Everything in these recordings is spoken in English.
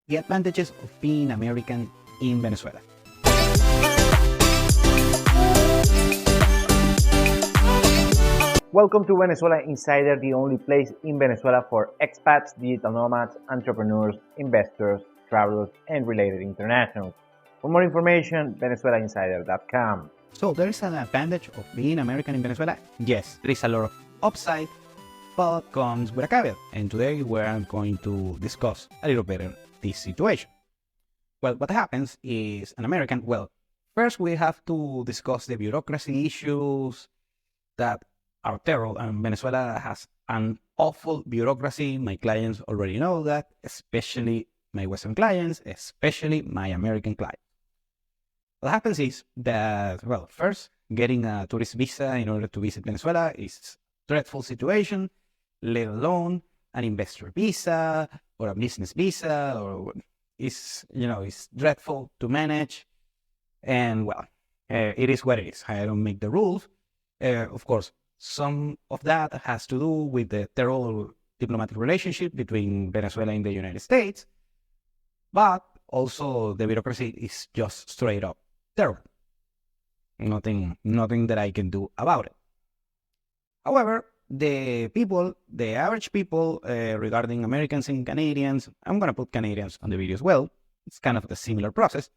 the advantages of being American in Venezuela. Welcome to Venezuela Insider, the only place in Venezuela for expats, digital nomads, entrepreneurs, investors, travelers, and related internationals. For more information, venezuelainsider.com. So there is an advantage of being American in Venezuela? Yes, there is a lot of upside, but comes with a caveat. And today we're going to discuss a little better this situation. Well, what happens is an American, first we have to discuss the bureaucracy issues that are terrible, and Venezuela has an awful bureaucracy. My clients already know that, especially my Western clients, especially my American clients. What happens is that, first, getting a tourist visa in order to visit Venezuela is a dreadful situation, let alone an investor visa or a business visa, or it's dreadful to manage. And it is what it is. I don't make the rules. Of course, some of that has to do with the terrible diplomatic relationship between Venezuela and the United States, but also the bureaucracy is just straight up terrible. Nothing that I can do about it. However, the average people, regarding Americans and Canadians, I'm going to put Canadians on the video as well. It's kind of the similar process.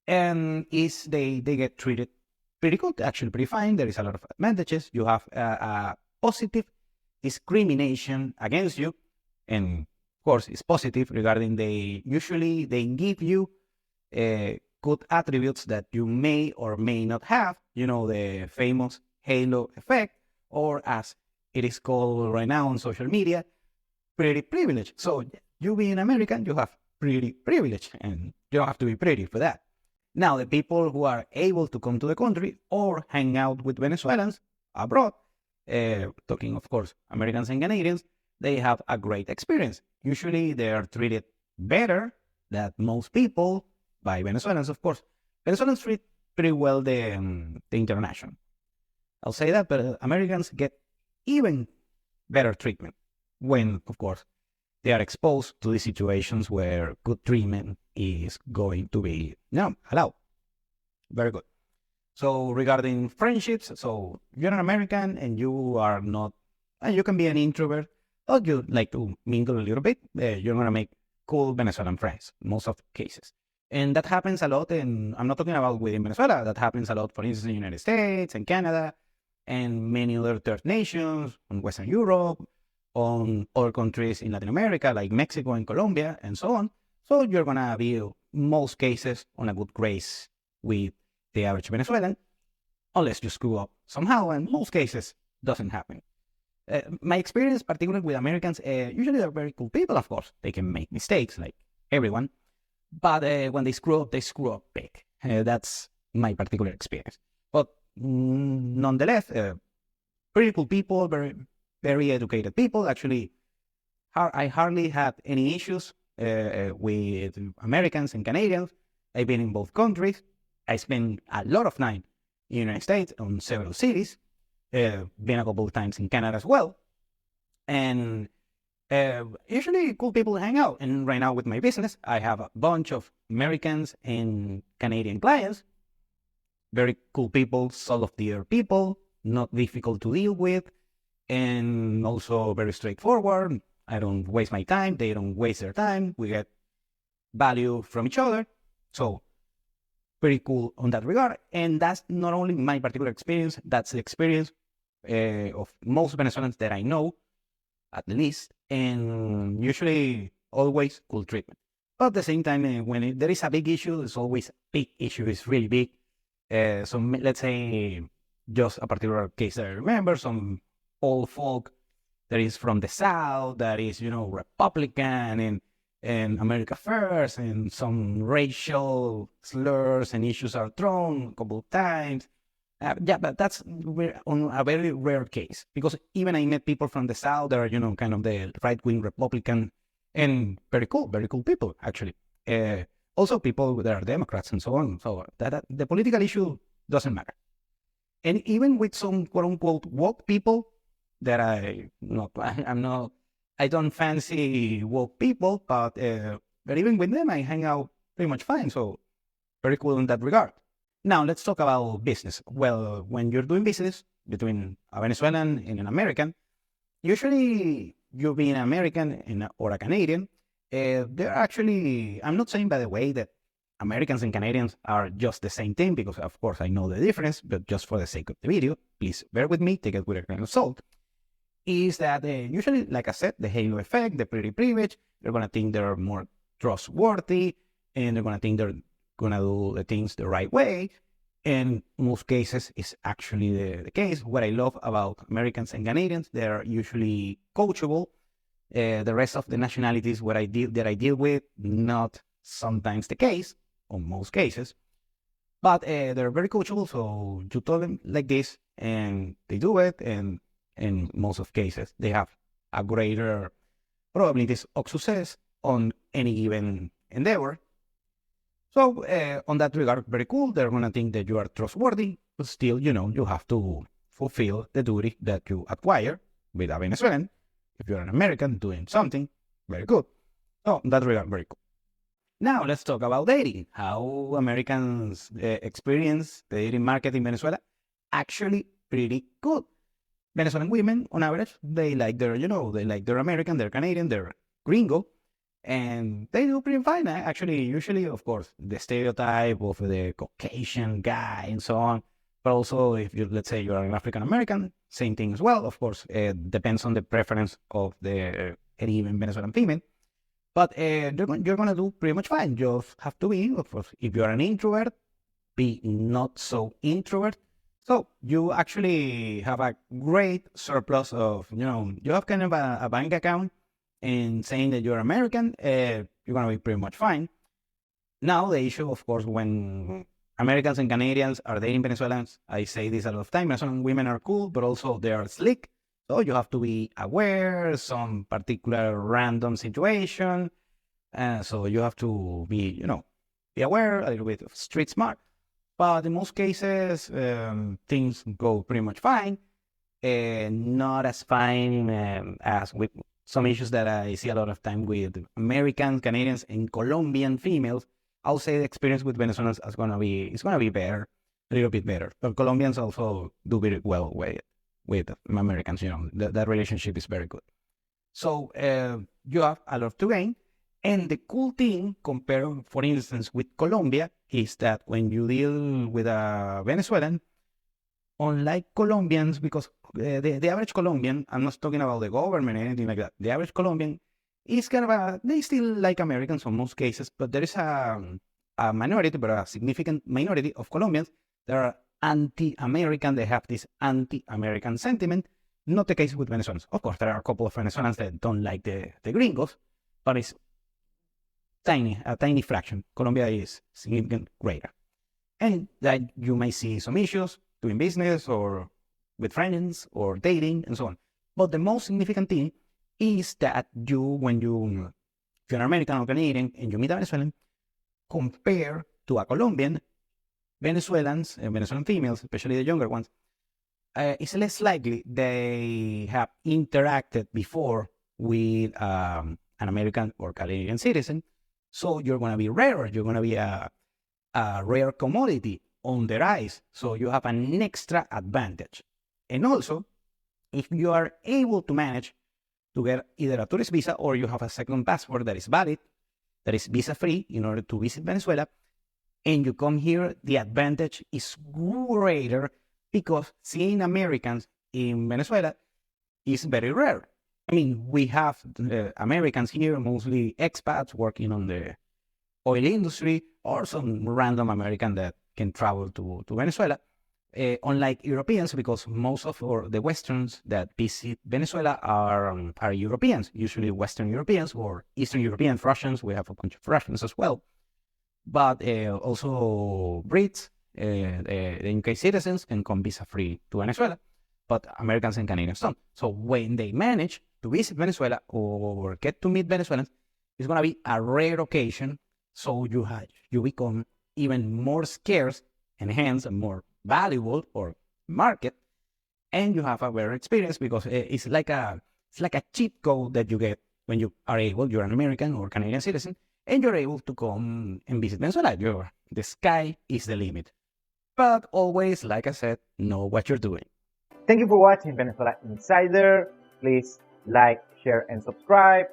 And they get treated pretty good, actually pretty fine. There is a lot of advantages. You have a positive discrimination against you. And of course, it's positive regarding usually they give you good attributes that you may or may not have. You know, the famous halo effect, or as it is called right now on social media, pretty privilege. So you being American, you have pretty privilege, and you don't have to be pretty for that. Now, the people who are able to come to the country or hang out with Venezuelans abroad, talking, of course, Americans and Canadians, they have a great experience. Usually, they are treated better than most people by Venezuelans, of course. Venezuelans treat pretty well the international. I'll say that, but Americans get even better treatment when, of course, they are exposed to these situations where good treatment is going to be allowed. Very good. So regarding friendships, so you're an American and you are not, you can be an introvert, or you like to mingle a little bit, you're going to make cool Venezuelan friends, most of the cases. And that happens a lot, and I'm not talking about within Venezuela, that happens a lot, for instance, in the United States and Canada, and many other third nations, in Western Europe, on other countries in Latin America, like Mexico and Colombia, and so on. So you're going to be, most cases, on a good grace with the average Venezuelan, unless you screw up somehow, and most cases doesn't happen. My experience, particularly with Americans, usually they're very cool people, of course. They can make mistakes, like everyone. But when they screw up big. That's my particular experience. But nonetheless, pretty cool people, very, very educated people. Actually, I hardly had any issues with Americans and Canadians. I've been in both countries. I spent a lot of time in the United States on several cities. Been a couple of times in Canada as well. And usually cool people hang out. And right now with my business, I have a bunch of Americans and Canadian clients. Very cool people, soft-ear people, not difficult to deal with, and also very straightforward. I don't waste my time. They don't waste their time. We get value from each other. So pretty cool on that regard. And that's not only my particular experience, that's the experience of most Venezuelans that I know, at least, and usually always cool treatment. But at the same time, when there is a big issue, it's always a big issue. It's really big. So let's say just a particular case that I remember, some old folk that is from the South, that is, Republican and America First, and some racial slurs and issues are thrown a couple of times. But that's on a very rare case, because even I met people from the South that are, kind of the right-wing Republican, and very cool people, actually. Also people that are Democrats and so on. So that the political issue doesn't matter. And even with some quote-unquote woke people that I don't fancy woke people, but but even with them, I hang out pretty much fine. So very cool in that regard. Now let's talk about business. Well, when you're doing business between a Venezuelan and an American, usually you being an American or a Canadian, they're actually, I'm not saying by the way that Americans and Canadians are just the same thing, because of course I know the difference, but just for the sake of the video, please bear with me, take it with a grain of salt, is that usually, like I said, the halo effect, the pretty privilege, they're going to think they're more trustworthy, and they're going to think they're going to do the things the right way. And in most cases, it's actually the case. What I love about Americans and Canadians, they're usually coachable. The rest of the nationalities that I deal with, not sometimes the case, on most cases, but they're very coachable. So you tell them like this, and they do it, and in most of cases, they have a greater probabilities of success on any given endeavor. So on that regard, very cool. They're going to think that you are trustworthy, but still, you have to fulfill the duty that you acquire with a Venezuelan. If you're an American doing something, very good. So in that regard, very cool. Now let's talk about dating. How Americans experience the dating market in Venezuela? Actually, pretty good. Venezuelan women, on average, they like their American, they're Canadian, they're gringo, and they do pretty fine. Actually, usually, of course, the stereotype of the Caucasian guy and so on, but also if let's say you're an African American, same thing as well. Of course, it depends on the preference of the any even Venezuelan female, but you're going to do pretty much fine. You just have to be, of course, if you're an introvert, be not so introvert. So you actually have a great surplus of, you have kind of a bank account, and saying that you're American, you're going to be pretty much fine. Now, the issue, of course, when Americans and Canadians are dating Venezuelans, I say this a lot of time, Venezuelan women are cool, but also they are slick. So you have to be aware some particular random situation. So you have to be, be aware, a little bit of street smart. But in most cases, things go pretty much fine. Not as fine as with some issues that I see a lot of time with Americans, Canadians, and Colombian females. I'll say the experience with Venezuelans is gonna be better, a little bit better. But Colombians also do very well with Americans. That relationship is very good. So you have a lot to gain. And the cool thing, compared, for instance, with Colombia, is that when you deal with a Venezuelan, unlike Colombians, because the average Colombian, I'm not talking about the government or anything like that, the average Colombian is kind of they still like Americans in most cases, but there is a minority, but a significant minority of Colombians that are anti-American. They have this anti-American sentiment. Not the case with Venezuelans. Of course, there are a couple of Venezuelans that don't like the gringos, but it's a tiny fraction. Colombia is significantly greater. And that you may see some issues doing business or with friends or dating and so on. But the most significant thing is that if you're an American or Canadian and you meet a Venezuelan, compare to a Colombian, Venezuelans and Venezuelan females, especially the younger ones, it's less likely they have interacted before with an American or Canadian citizen. So you're going to be rarer. You're going to be a rare commodity on their eyes. So you have an extra advantage. And also, if you are able to manage to get either a tourist visa or you have a second passport that is valid, that is visa-free in order to visit Venezuela, and you come here, the advantage is greater because seeing Americans in Venezuela is very rare. I mean, we have Americans here, mostly expats working on the oil industry, or some random American that can travel to Venezuela. Unlike Europeans, because most of the Westerns that visit Venezuela are Europeans, usually Western Europeans or Eastern Europeans, Russians. We have a bunch of Russians as well, but also Brits, the UK citizens can come visa-free to Venezuela, but Americans and Canadians don't. So when they manage to visit Venezuela or get to meet Venezuelans, it's going to be a rare occasion. So you become even more scarce and hence more valuable or market, and you have a better experience because it's like a cheat code that you get when you are able, you're an American or Canadian citizen, and you're able to come and visit Venezuela. The sky is the limit. But always, like I said, know what you're doing. Thank you for watching Venezuela Insider. Please like, share, and subscribe.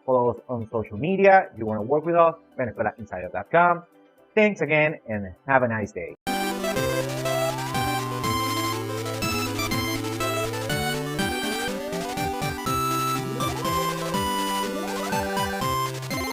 Follow us on social media. If you want to work with us, VenezuelaInsider.com. Thanks again, and have a nice day.